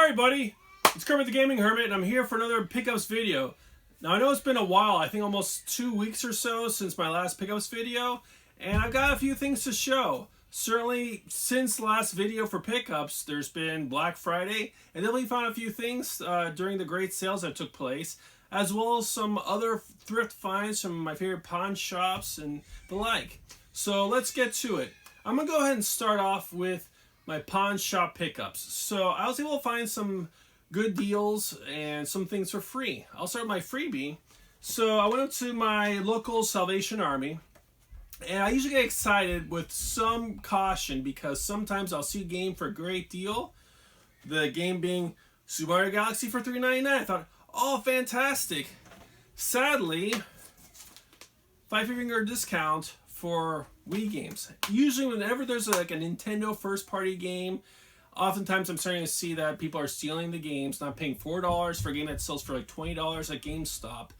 Hi everybody, it's Kermit the Gaming Hermit, and I'm here for another pickups video. Now I know it's been a while, I think almost 2 weeks or so since my last pickups video, and I've got a few things to show. Certainly, since the last video for pickups, there's been Black Friday, and then we found a few things during the great sales that took place, as well as some other thrift finds from my favorite pawn shops and the like. So let's get to it. I'm going to go ahead and start off with my pawn shop pickups. So I was able to find some good deals and some things for free. I'll start with my freebie. So I went up to my local Salvation Army, and I usually get excited with some caution because sometimes I'll see a game for a great deal. The game being Super Mario Galaxy for $3.99. I thought, oh, fantastic. Sadly, 5-finger discount for Wii games. Usually whenever there's like a Nintendo first party game, oftentimes I'm starting to see that people are stealing the games, not paying $4 for a game that sells for like $20 at GameStop.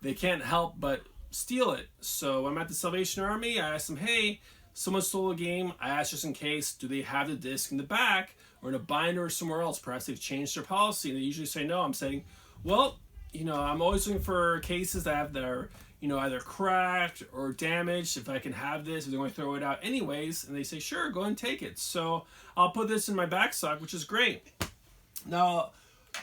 They can't help but steal it. So I'm at the Salvation Army, I asked them, hey, someone stole a game. I asked just in case, do they have the disc in the back or in a binder or somewhere else? Perhaps they've changed their policy. And they usually say no. I'm saying, well, I'm always looking for cases that are either cracked or damaged. If I can have this, if they're going to throw it out anyways. And they say, sure, go ahead and take it. So I'll put this in my back stock, which is great. Now,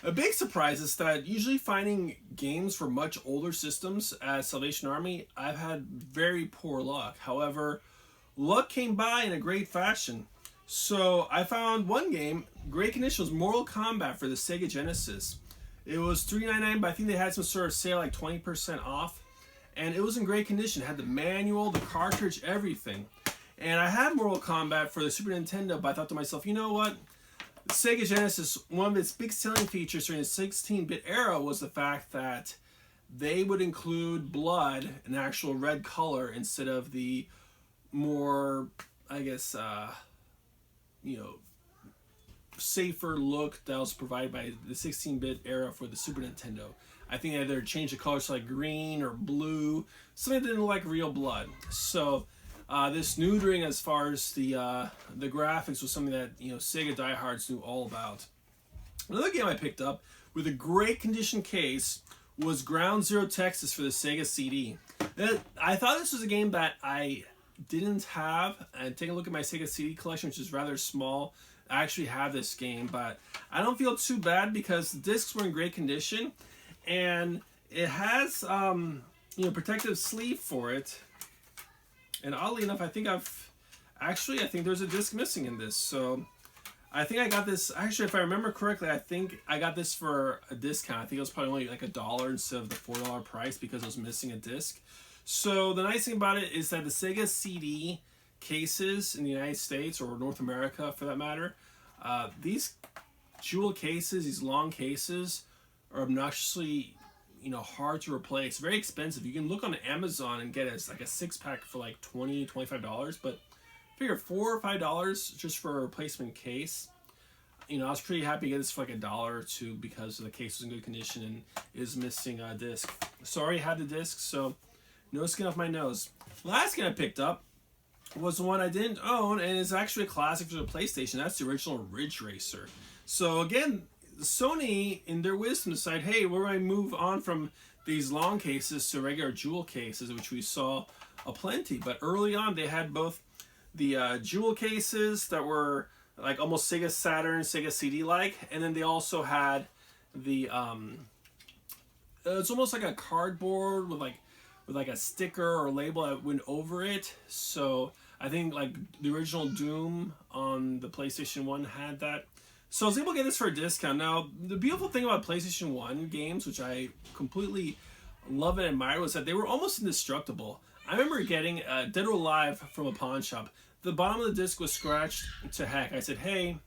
a big surprise is that usually finding games for much older systems at Salvation Army, I've had very poor luck. However, luck came by in a great fashion. So I found one game, great condition, was Mortal Kombat for the Sega Genesis. It was $3.99, but I think they had some sort of sale, like 20% off. And it was in great condition. It had the manual, the cartridge, everything. And I had Mortal Kombat for the Super Nintendo, but I thought to myself, you know what? Sega Genesis, one of its big selling features during the 16-bit era was the fact that they would include blood, an actual red color, instead of the more, I guess, safer look that was provided by the 16-bit era for the Super Nintendo. I think they either changed the colors to like green or blue, something that didn't look like real blood. So this neutering as far as the graphics was something that Sega diehards knew all about. Another game I picked up with a great condition case was Ground Zero Texas for the Sega CD. I thought this was a game that I didn't have, and taking a look at my Sega CD collection, which is rather small, I actually have this game, but I don't feel too bad because the discs were in great condition, and it has protective sleeve for it. And oddly enough, I think there's a disc missing in this. So I think I got this, actually, if I remember correctly, I think I got this for a discount. I think it was probably only like $1 instead of the $4 price because it was missing a disc. So the nice thing about it is that the Sega CD cases in the United States, or North America for that matter, these jewel cases, these long cases, are obnoxiously hard to replace. Very expensive. You can look on Amazon and get it like a 6-pack for like $20-$25, but figure $4 or $5 just for a replacement case. I was pretty happy to get this for like $1 or $2 because the case was in good condition and is missing a disc. So I already had the disc, so no skin off my nose. Last game I picked up was the one I didn't own, and it's actually a classic for the PlayStation. That's the original Ridge Racer. So again, Sony, in their wisdom, decided, hey, we're going to move on from these long cases to regular jewel cases, which we saw aplenty. But early on, they had both the jewel cases that were like almost Sega Saturn, Sega CD-like, and then they also had the it's almost like a cardboard with like a sticker or label that went over it. So I think like the original Doom on the PlayStation 1 had that. So I was able to get this for a discount. Now, the beautiful thing about PlayStation 1 games, which I completely love and admire, was that they were almost indestructible. I remember getting Dead or Alive from a pawn shop. The bottom of the disc was scratched to heck. I said, hey,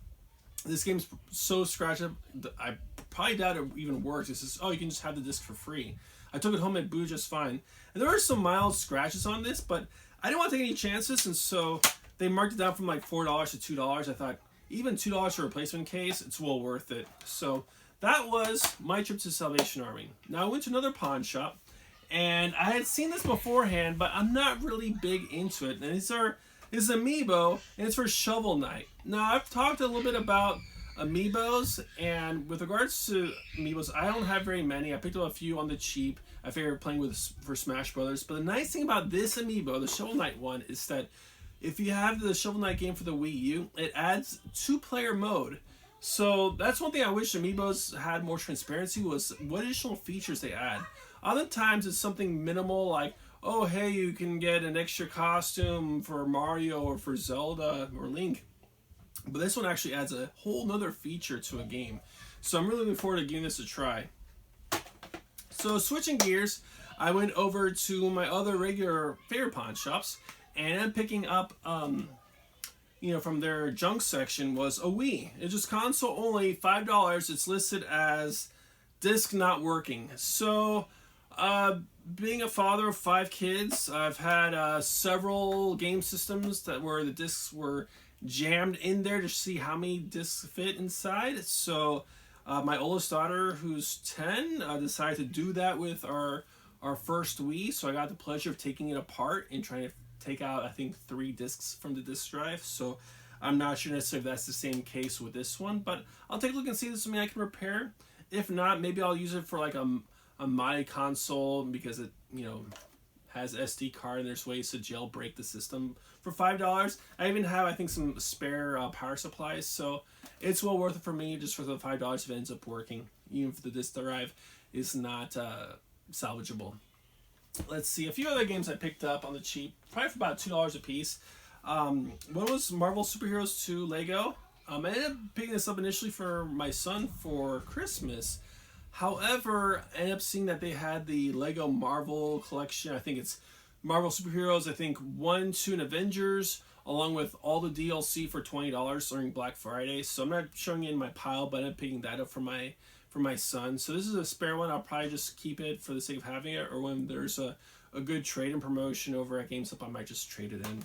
this game's so scratched up, I probably doubt it even works. It says, oh, you can just have the disc for free. I took it home and it booted just fine. And there were some mild scratches on this, but I didn't want to take any chances, and so they marked it down from like $4 to $2. I thought, even $2 for a replacement case, it's well worth it. So that was my trip to Salvation Army. Now I went to another pawn shop, and I had seen this beforehand, but I'm not really big into it. And this is Amiibo, and it's for Shovel Knight. Now I've talked a little bit about amiibos, and with regards to amiibos, I don't have very many. I picked up a few on the cheap. I figured playing with for Smash Brothers. But the nice thing about this amiibo, the Shovel Knight one, is that if you have the Shovel Knight game for the Wii U, it adds 2-player mode. So that's one thing I wish amiibos had more transparency, was what additional features they add. Other times it's something minimal like, oh hey, you can get an extra costume for Mario or for Zelda or Link. But this one actually adds a whole nother feature to a game. So I'm really looking forward to giving this a try. So switching gears, I went over to my other regular favorite pawn shops, and I'm picking up from their junk section was a Wii. It's just console only, $5. It's listed as disc not working. So, being a father of 5 kids, I've had several game systems where the discs were jammed in there to see how many discs fit inside. So, my oldest daughter, who's 10, decided to do that with our first Wii. So I got the pleasure of taking it apart and trying to take out, I think, 3 discs from the disk drive. So I'm not sure necessarily if that's the same case with this one, but I'll take a look and see if it's something I can repair. If not, maybe I'll use it for like a my console, because it has SD card and there's ways to jailbreak the system for $5. I even have, I think, some spare power supplies, so it's well worth it for me just for the $5 if it ends up working, even if the disk drive is not salvageable. Let's see, a few other games I picked up on the cheap, probably for about $2 a piece. One was Marvel Superheroes 2 Lego. I ended up picking this up initially for my son for Christmas. However, I ended up seeing that they had the Lego Marvel collection. I think it's Marvel Superheroes, I think 1, 2, and Avengers, along with all the DLC for $20 during Black Friday. So I'm not showing it in my pile, but I'm picking that up for my son. So this is a spare one. I'll probably just keep it for the sake of having it, or when there's a good trade-in promotion over at GameStop, I might just trade it in.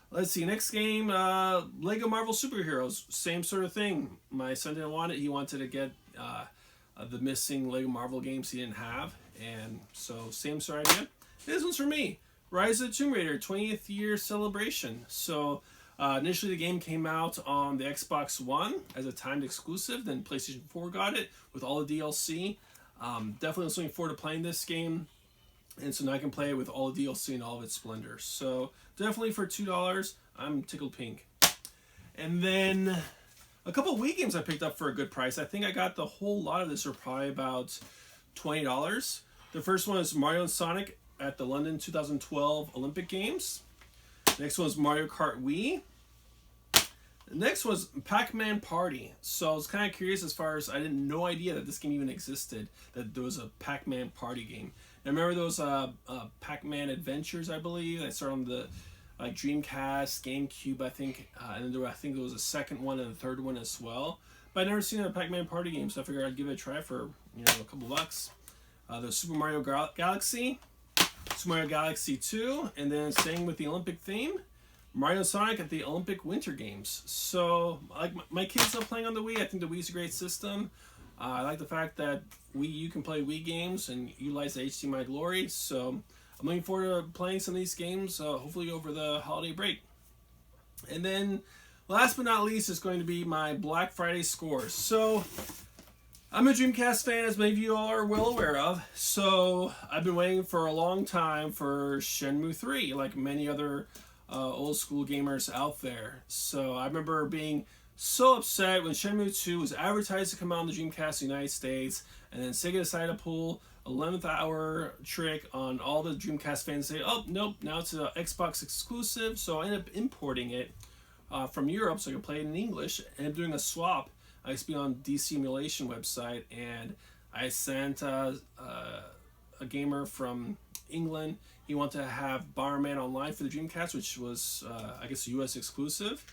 Let's see, next game, Lego Marvel Superheroes. Same sort of thing. My son didn't want it. He wanted to get the missing Lego Marvel games he didn't have. And so, same sort of idea. This one's for me. Rise of the Tomb Raider 20th year celebration. So, initially the game came out on the Xbox One as a timed exclusive. Then PlayStation 4 got it with all the DLC. Definitely was looking forward to playing this game. And so now I can play it with all the DLC and all of its splendor. So definitely for $2, I'm tickled pink. And then a couple of Wii games I picked up for a good price. I think I got the whole lot of this for probably about $20. The first one is Mario and Sonic at the London 2012 Olympic Games. Next one is Mario Kart Wii. The next was Pac-Man Party. So I was kind of curious, as far as I didn't no idea that this game even existed, that there was a Pac-Man Party game. I remember those Pac-Man Adventures, I believe. I started on the Dreamcast, GameCube, I think, and then I think there was a second one and a third one as well. But I'd never seen a Pac-Man Party game, so I figured I'd give it a try for a couple bucks. The Super Mario Galaxy, Super Mario Galaxy 2, and then staying with the Olympic theme, Mario and Sonic at the Olympic Winter Games. So, like, my kids love playing on the Wii. I think the Wii's a great system. I like the fact that you can play Wii games and utilize the HDMI glory. So I'm looking forward to playing some of these games, hopefully over the holiday break. And then last but not least is going to be my Black Friday scores. So I'm a Dreamcast fan, as many of you all are well aware of. So I've been waiting for a long time for Shenmue 3, like many other old school gamers out there. So I remember being so upset when Shenmue 2 was advertised to come out on the Dreamcast in the United States, and then Sega decided to pull 11th hour trick on all the Dreamcast fans and say, oh, nope, now it's an Xbox exclusive. So I ended up importing it from Europe so I could play it in English, and doing a swap. I used to be on DC Emulation website, and I sent a gamer from England. He wanted to have Bomberman Online for the Dreamcast, which was, I guess, a US exclusive.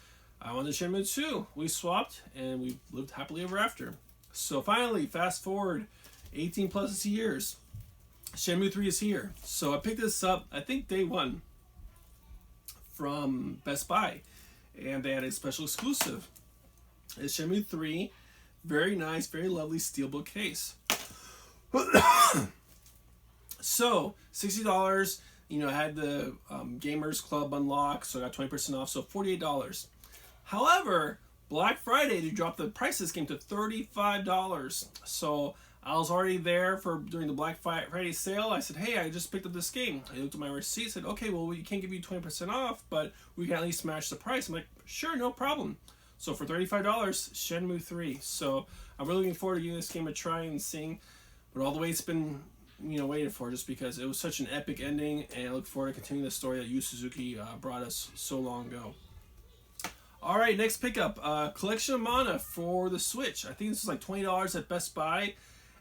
I wanted Shenmue 2. We swapped, and we lived happily ever after. So finally, fast forward 18 plus years, Shenmue 3 is here. So I picked this up, I think day one, from Best Buy, and they had a special exclusive. It's Shenmue 3, very nice, very lovely steelbook case. So $60, I had the Gamers Club unlocked, so I got 20% off, so $48. However, Black Friday to drop the price of this game to $35. So I was already there for during the Black Friday sale. I said, hey, I just picked up this game. I looked at my receipt, said, okay, well, we can't give you 20% off, but we can at least match the price. I'm like, sure, no problem. So for $35, Shenmue 3. So I'm really looking forward to giving this game a try and seeing what all the way it's been, waited for, just because it was such an epic ending, and I look forward to continuing the story that Yu Suzuki brought us so long ago. All right, next pickup, Collection of Mana for the Switch. I think this is like $20 at Best Buy,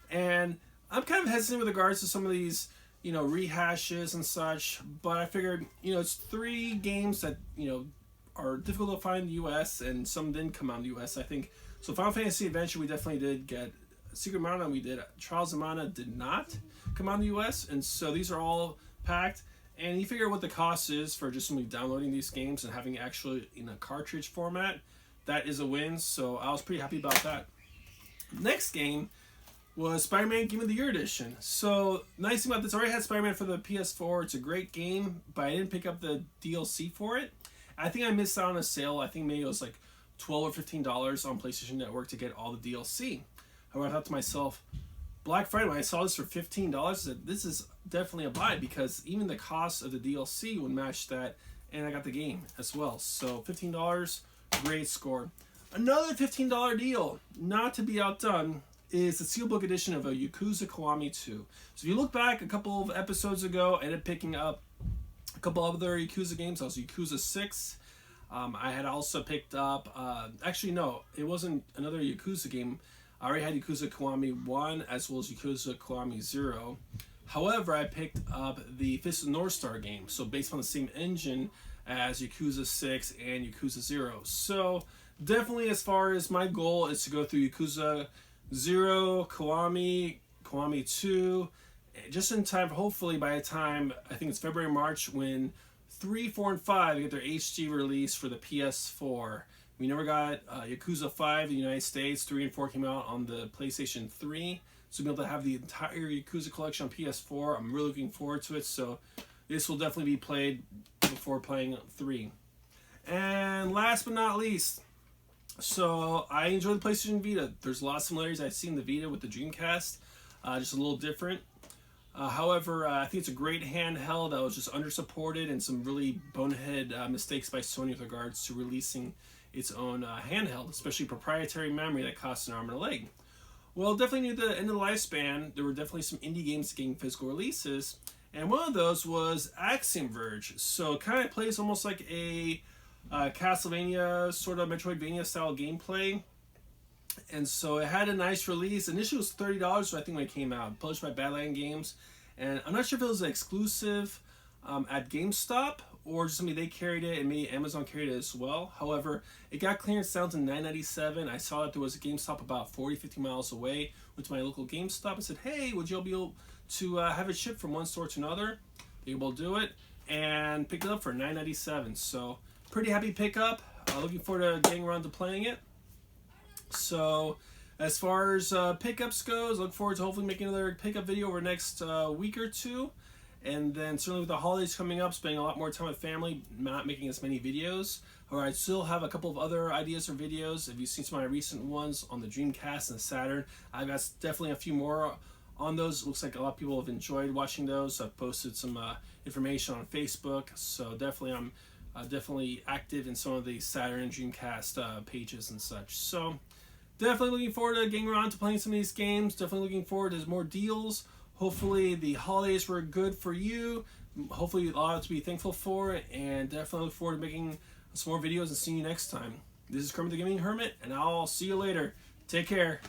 and I'm kind of hesitant with regards to some of these, rehashes and such, but I figured, it's 3 games that, are difficult to find in the U.S., and some didn't come out in the U.S., I think. So Final Fantasy Adventure, we definitely did get. Secret Mana, we did. Trials of Mana did not come out in the U.S., and so these are all packed. And you figure what the cost is for just simply downloading these games and having it actually in a cartridge format. That is a win, so I was pretty happy about that. Next game was Spider-Man Game of the Year Edition. So, nice thing about this, I already had Spider-Man for the PS4. It's a great game, but I didn't pick up the DLC for it. I think I missed out on a sale. I think maybe it was like $12 or $15 on PlayStation Network to get all the DLC. However, I thought to myself, Black Friday, when I saw this for $15, I said, this is definitely a buy, because even the cost of the DLC would match that, and I got the game as well. So $15, great score. Another $15 deal, not to be outdone, is the Steelbook edition of a Yakuza Kiwami 2. So if you look back a couple of episodes ago, I ended up picking up a couple of other Yakuza games. I was Yakuza 6. I had also picked up, actually no, it wasn't another Yakuza game. I already had Yakuza Kiwami 1 as well as Yakuza Kiwami 0. However, I picked up the Fist of the North Star game, so based on the same engine as Yakuza 6 and Yakuza 0. So definitely, as far as my goal is to go through Yakuza 0, Kiwami 2, just in time, hopefully by the time, I think it's February, March, when 3, 4, and 5 get their HD release for the PS4. We never got Yakuza 5 in the United States. 3 and 4 came out on the PlayStation 3. So we'll be able to have the entire Yakuza collection on PS4. I'm really looking forward to it. So this will definitely be played before playing 3. And last but not least, so I enjoy the PlayStation Vita. There's a lot of similarities I've seen the Vita with the Dreamcast. Just a little different. However, I think it's a great handheld that was just under-supported, and some really bonehead mistakes by Sony with regards to releasing its own handheld, especially proprietary memory that costs an arm and a leg. Well, definitely near the end of the lifespan, there were definitely some indie games getting physical releases, and one of those was Axiom Verge. So it kind of plays almost like a Castlevania, sort of Metroidvania style gameplay. And so it had a nice release. Initially it was $30, so I think when it came out, published by Badland Games. And I'm not sure if it was exclusive at GameStop or just something they carried it, and maybe Amazon carried it as well. However, it got clearance down to $9.97. I saw that there was a GameStop about 40-50 miles away. Went to my local GameStop and said, hey, would you all be able to have it shipped from one store to another? They were able to do it, and picked it up for $9.97. So pretty happy pickup. Looking forward to getting around to playing it. So as far as pickups goes, look forward to hopefully making another pickup video over the next week or two. And then certainly with the holidays coming up, spending a lot more time with family, not making as many videos. However, I still have a couple of other ideas for videos. If you've seen some of my recent ones on the Dreamcast and the Saturn, I've got definitely a few more on those. Looks like a lot of people have enjoyed watching those. I've posted some information on Facebook, so definitely I'm definitely active in some of the Saturn and Dreamcast pages and such. So definitely looking forward to getting around to playing some of these games. Definitely looking forward to more deals. Hopefully the holidays were good for you. Hopefully a lot to be thankful for. And definitely look forward to making some more videos and seeing you next time. This is Kermit the Gaming Hermit, and I'll see you later. Take care.